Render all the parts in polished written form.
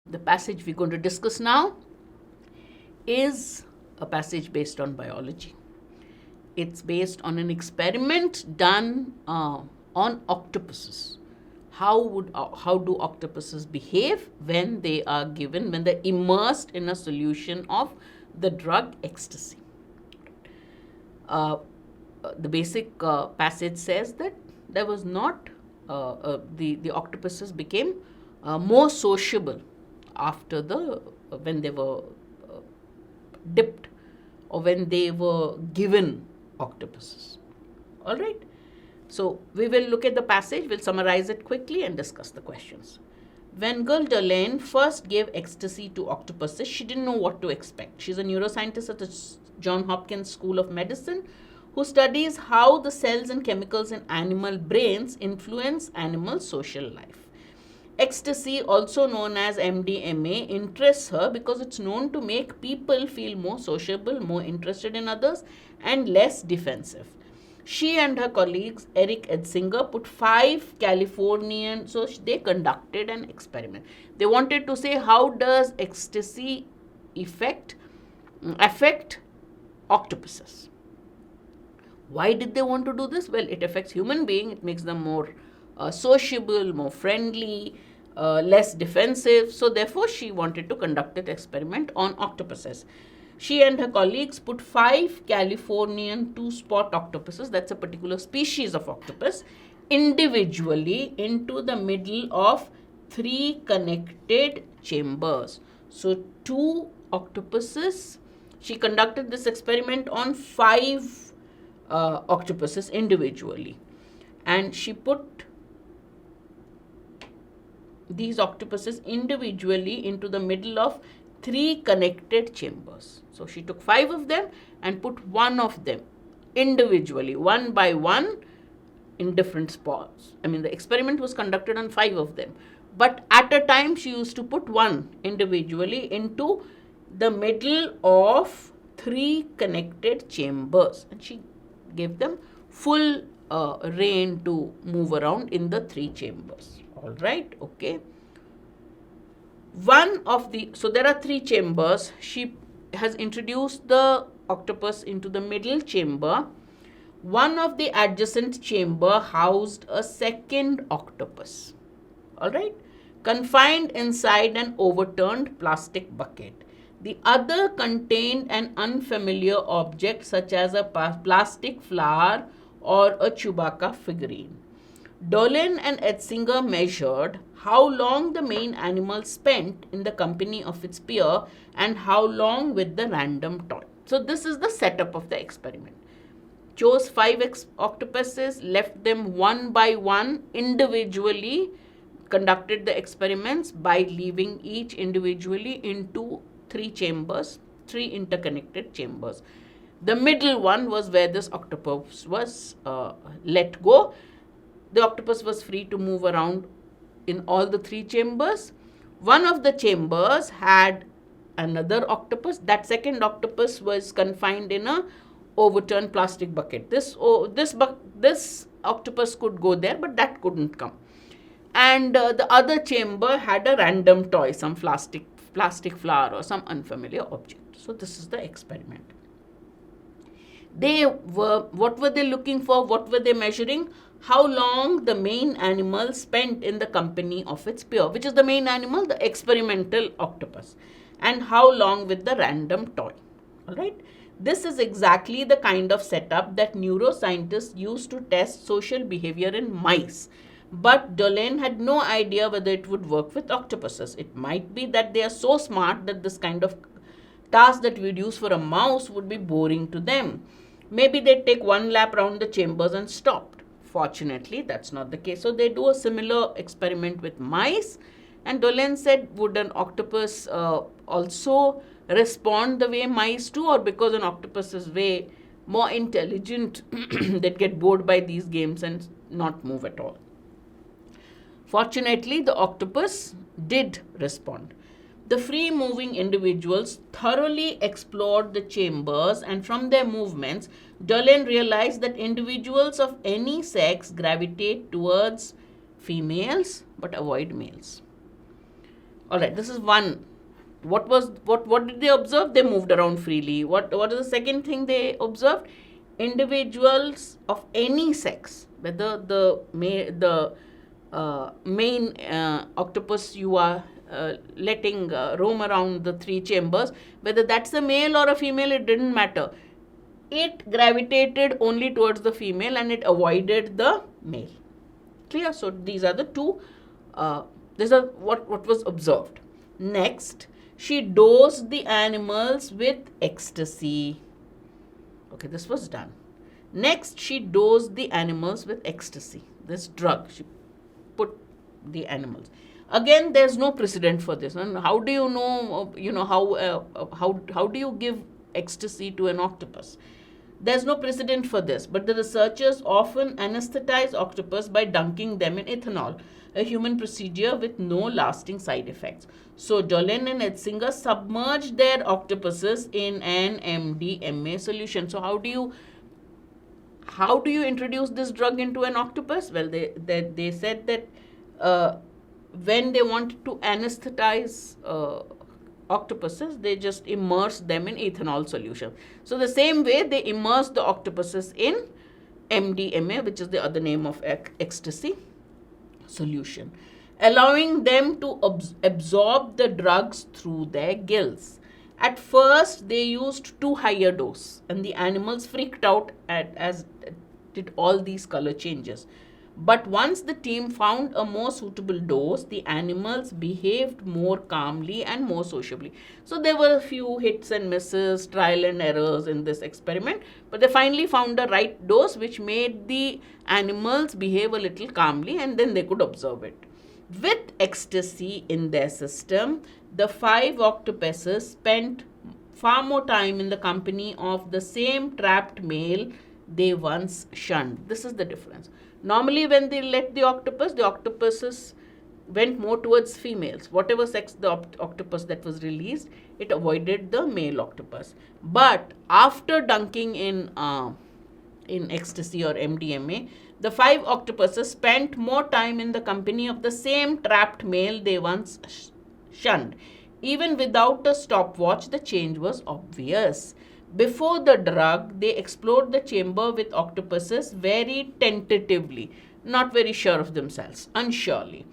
The passage we're going to discuss now is a passage based on biology. It's based on an experiment done on octopuses. How do octopuses behave when they're immersed in a solution of the drug ecstasy? The basic passage says that there was not the octopuses became more sociable after when they were dipped or when they were given octopuses. All right. So we will look at the passage, we'll summarize it quickly and discuss the questions. When Girl Darlene first gave ecstasy to octopuses, she didn't know what to expect. She's a neuroscientist at the Johns Hopkins School of Medicine who studies how the cells and chemicals in animal brains influence animal social life. Ecstasy, also known as MDMA, interests her because it's known to make people feel more sociable, more interested in others, and less defensive. She and her colleagues, Eric Edsinger, put 5 Californian, so they conducted an experiment. They wanted to say, how does ecstasy affect octopuses? Why did they want to do this? Well, it affects human beings. It makes them more sociable, more friendly, less defensive. So therefore, she wanted to conduct an experiment on octopuses. She and her colleagues put 5 Californian 2-spot octopuses, that's a particular species of octopus, individually into the middle of 3 connected chambers. So 2 octopuses, she conducted this experiment on 5 octopuses individually. And she put these octopuses individually into the middle of 3 connected chambers. So she took 5 of them and put 1 of them individually, one by one, in different spots. I mean, the experiment was conducted on 5 of them. But at a time, she used to put 1 individually into the middle of 3 connected chambers. And she gave them full rein to move around in the 3 chambers. All right, okay. So there are 3 chambers. She has introduced the octopus into the middle chamber. One of the adjacent chamber housed a second octopus, all right, confined inside an overturned plastic bucket. The other contained an unfamiliar object such as a plastic flower or a Chewbacca figurine. Darlene and Edsinger measured how long the main animal spent in the company of its peer and how long with the random toy. So this is the setup of the experiment. Chose 5 octopuses, left them one by one individually, conducted the experiments by leaving each individually into 3 chambers, 3 interconnected chambers. The middle one was where this octopus was let go. The octopus was free to move around in all the 3 chambers. One of the chambers had another octopus. That second octopus was confined in a overturned plastic bucket. This octopus could go there, but that couldn't come. And the other chamber had a random toy, some plastic flower or some unfamiliar object. So this is the experiment. What were they looking for? What were they measuring? How long the main animal spent in the company of its peer, which is the main animal, the experimental octopus, and how long with the random toy. All right. This is exactly the kind of setup that neuroscientists use to test social behavior in mice. But Darlene had no idea whether it would work with octopuses. It might be that they are so smart that this kind of task that we would use for a mouse would be boring to them. Maybe they'd take 1 lap around the chambers and stop. Fortunately, that's not the case. So they do a similar experiment with mice. And Darlene said, would an octopus also respond the way mice do, or because an octopus is way more intelligent, they'd get bored by these games and not move at all. Fortunately, the octopus did respond. The free-moving individuals thoroughly explored the chambers, and from their movements, Darlene realized that individuals of any sex gravitate towards females but avoid males. All right, this is one. What did they observe? They moved around freely. What is the second thing they observed? Individuals of any sex, whether the main octopus you are letting roam around the three chambers, whether that's a male or a female, it didn't matter. It gravitated only towards the female and it avoided the male. Clear? So these are the two. These are what was observed. Next, she dosed the animals with ecstasy. Okay, this was done. Next, she dosed the animals with ecstasy. This drug, she put the animals. Again, there's no precedent for this. And how do you know? How do you give ecstasy to an octopus? There's no precedent for this, but the researchers often anesthetize octopus by dunking them in ethanol, a human procedure with no lasting side effects. So Dolan and Etzinger submerged their octopuses in an MDMA solution. So how do you introduce this drug into an octopus? Well, they said that when they wanted to anesthetize octopuses, they just immerse them in ethanol solution. So the same way they immerse the octopuses in MDMA, which is the other name of ecstasy solution, allowing them to absorb the drugs through their gills. At first, they used too high a dose, and the animals freaked out as did all these color changes. But once the team found a more suitable dose, the animals behaved more calmly and more sociably. So there were a few hits and misses, trial and errors in this experiment, but they finally found the right dose which made the animals behave a little calmly, and then they could observe it. With ecstasy in their system, the 5 octopuses spent far more time in the company of the same trapped male they once shunned. This is the difference. Normally, when they let the octopuses went more towards females. Whatever sex the octopus that was released, it avoided the male octopus. But after dunking in ecstasy or MDMA, the 5 octopuses spent more time in the company of the same trapped male they once shunned. Even without a stopwatch, the change was obvious. Before the drug, they explored the chamber with octopuses very tentatively, not very sure of themselves, unsurely.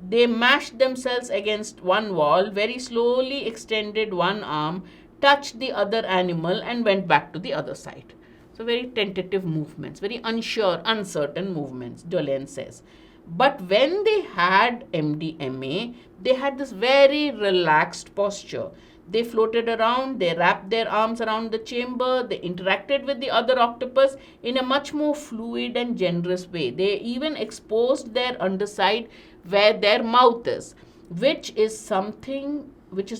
They mashed themselves against one wall, very slowly extended one arm, touched the other animal, and went back to the other side. So very tentative movements, very unsure, uncertain movements, Dolan says. But when they had MDMA, they had this very relaxed posture. They floated around, they wrapped their arms around the chamber, they interacted with the other octopus in a much more fluid and generous way. They even exposed their underside where their mouth is, which is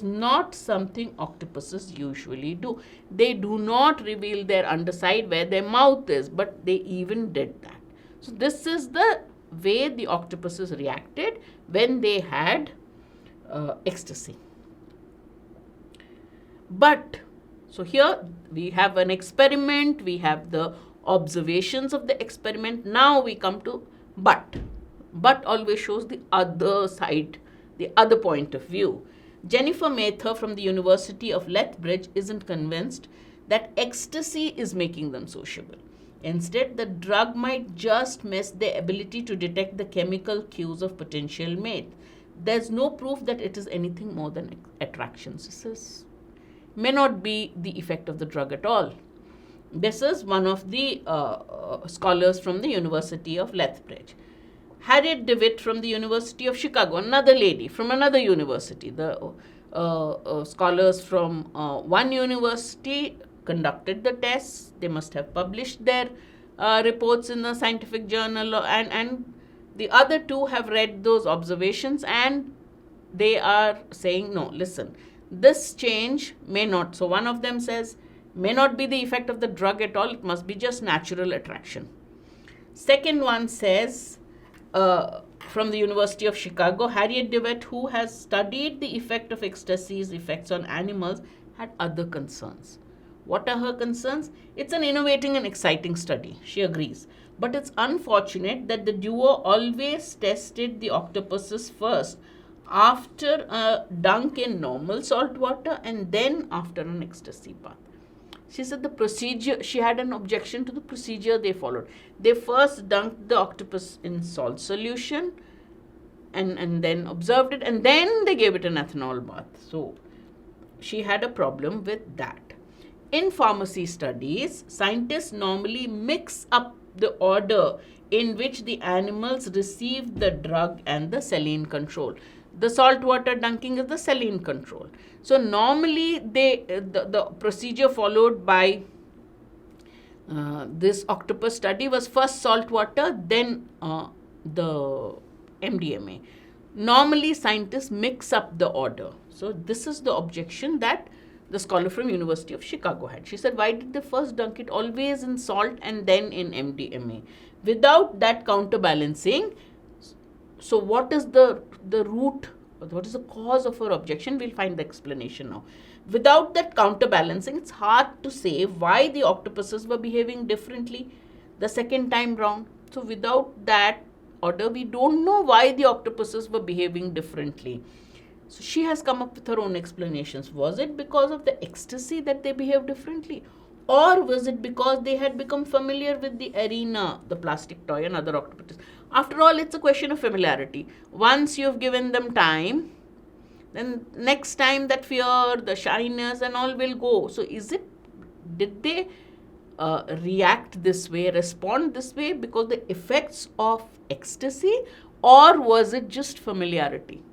not something octopuses usually do. They do not reveal their underside where their mouth is, but they even did that. So this is the way the octopuses reacted when they had ecstasy. But, so here we have an experiment, we have the observations of the experiment. Now we come to but. But always shows the other side, the other point of view. Jennifer Mather from the University of Lethbridge isn't convinced that ecstasy is making them sociable. Instead, the drug might just miss their ability to detect the chemical cues of potential mate. There's no proof that it is anything more than attraction. This may not be the effect of the drug at all. This is one of the scholars from the University of Lethbridge. Harriet DeWitt from the University of Chicago, another lady from another university. The scholars from one university conducted the tests. They must have published their reports in a scientific journal, and the other two have read those observations, and they are saying, no, listen, this change may not, so one of them says, may not be the effect of the drug at all, it must be just natural attraction. Second one says, from the University of Chicago, Harriet DeWitt, who has studied the effect of ecstasy's effects on animals, had other concerns. What are her concerns? It's an innovating and exciting study, she agrees. But it's unfortunate that the duo always tested the octopuses first, after a dunk in normal salt water and then after an ecstasy bath. She said the procedure, she had an objection to the procedure they followed. They first dunked the octopus in salt solution and then observed it, and then they gave it an ethanol bath. So she had a problem with that. In pharmacy studies, scientists normally mix up the order in which the animals received the drug and the saline control. The saltwater dunking is the saline control. So normally the procedure followed by this octopus study was first salt water, then the MDMA. Normally scientists mix up the order. So this is the objection that the scholar from University of Chicago had. She said, why did they first dunk it always in salt and then in MDMA? Without that counterbalancing, so what is the root, what is the cause of her objection? We'll find the explanation now. Without that counterbalancing, it's hard to say why the octopuses were behaving differently the second time round. So without that order, we don't know why the octopuses were behaving differently. So she has come up with her own explanations. Was it because of the ecstasy that they behaved differently? Or was it because they had become familiar with the arena, the plastic toy and other octopuses? After all, it's a question of familiarity. Once you've given them time, then next time that fear, the shyness and all will go. So did they react this way, respond this way because the effects of ecstasy, or was it just familiarity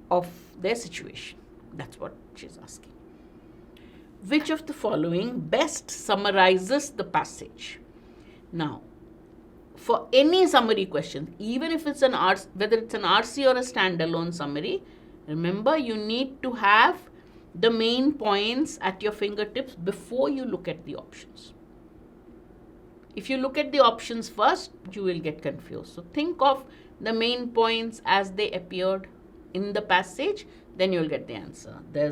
of their situation? That's what she's asking. Which of the following best summarizes the passage? Now, for any summary question, even if it's whether it's an RC or a standalone summary, remember you need to have the main points at your fingertips before you look at the options. If you look at the options first, you will get confused. So think of the main points as they appeared in the passage, then you will get the answer. There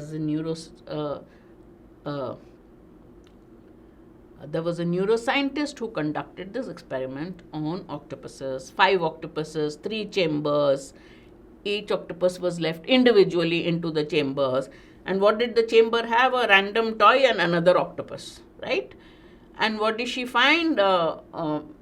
was a neuroscientist who conducted this experiment on octopuses, 5 octopuses, 3 chambers. Each octopus was left individually into the chambers. And what did the chamber have? A random toy and another octopus, right? And what did she find?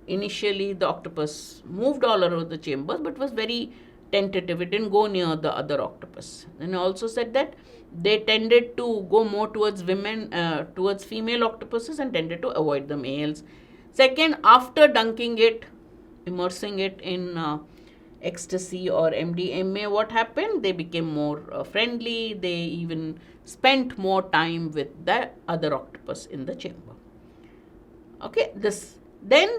Initially, the octopus moved all over the chambers, but was very tentative. It didn't go near the other octopus. And also said that they tended to go more towards towards female octopuses and tended to avoid the males. Second, after dunking it, immersing it in ecstasy or MDMA, what happened? They became more friendly. They even spent more time with the other octopus in the chamber. Okay, then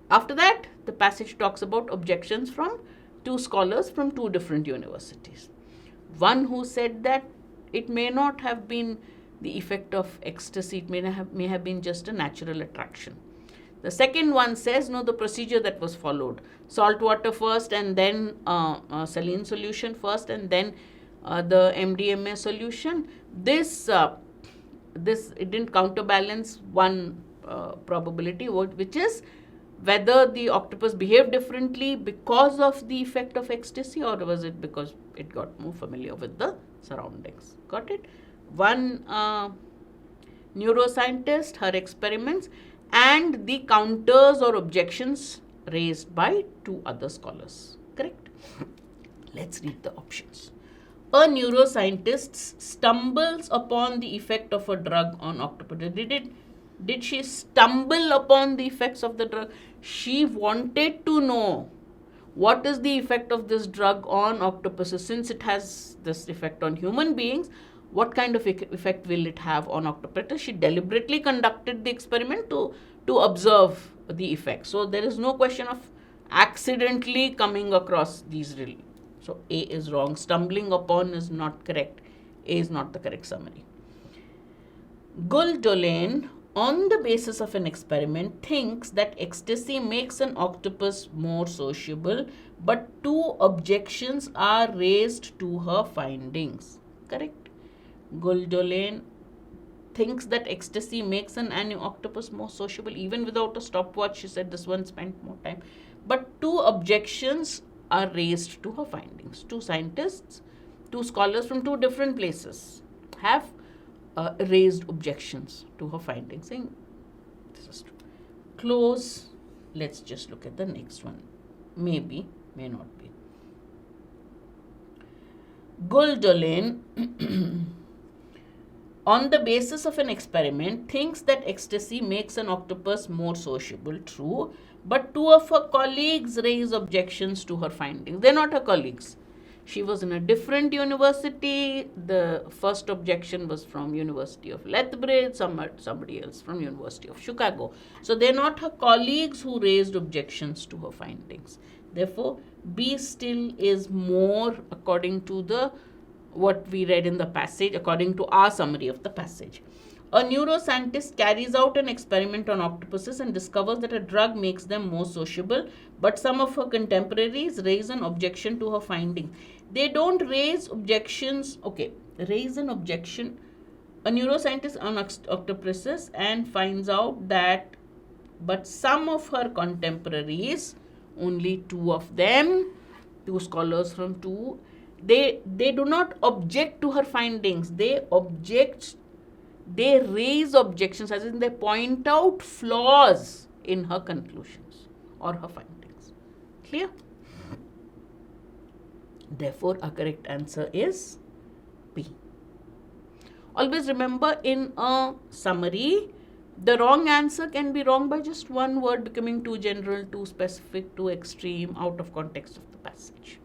after that, the passage talks about objections from 2 scholars from 2 different universities. One who said that it may not have been the effect of ecstasy, it may have been just a natural attraction. The second one says, no, the procedure that was followed, salt water first and then saline solution first and then the MDMA solution, this it didn't counterbalance one probability, which is whether the octopus behaved differently because of the effect of ecstasy, or was it because it got more familiar with the surroundings. Got it? One neuroscientist, her experiments, and the counters or objections raised by 2 other scholars. Correct? Let's read the options. A neuroscientist stumbles upon the effect of a drug on octopus. Did she stumble upon the effects of the drug? She wanted to know what is the effect of this drug on octopuses. Since it has this effect on human beings, what kind of effect will it have on octopuses? She deliberately conducted the experiment to observe the effect. So there is no question of accidentally coming across these really. So A is wrong. Stumbling upon is not correct. A is not the correct summary. Guldolane, on the basis of an experiment, thinks that ecstasy makes an octopus more sociable, but 2 objections are raised to her findings. Correct? Guldolane thinks that ecstasy makes an octopus more sociable. Even without a stopwatch, she said this one spent more time. But 2 objections are raised to her findings. Two scientists, two scholars from two different places have raised objections to her findings, saying this is true. Close. Let's just look at the next one. Maybe, may not be. Guldolin, on the basis of an experiment, thinks that ecstasy makes an octopus more sociable. True. But two of her colleagues raise objections to her findings. They're not her colleagues. She was in a different university. The first objection was from University of Lethbridge, somebody else from University of Chicago. So they're not her colleagues who raised objections to her findings. Therefore, B still is more according to the what we read in the passage, according to our summary of the passage. A neuroscientist carries out an experiment on octopuses and discovers that a drug makes them more sociable, but some of her contemporaries raise an objection to her finding. They don't raise objections, raise an objection. A neuroscientist on octopuses and finds out that, but some of her contemporaries, only two of them, two scholars from two, they do not object to her findings. They raise objections, as in they point out flaws in her conclusions or her findings. Clear? Therefore, our correct answer is B. Always remember, in a summary, the wrong answer can be wrong by just one word becoming too general, too specific, too extreme, out of context of the passage.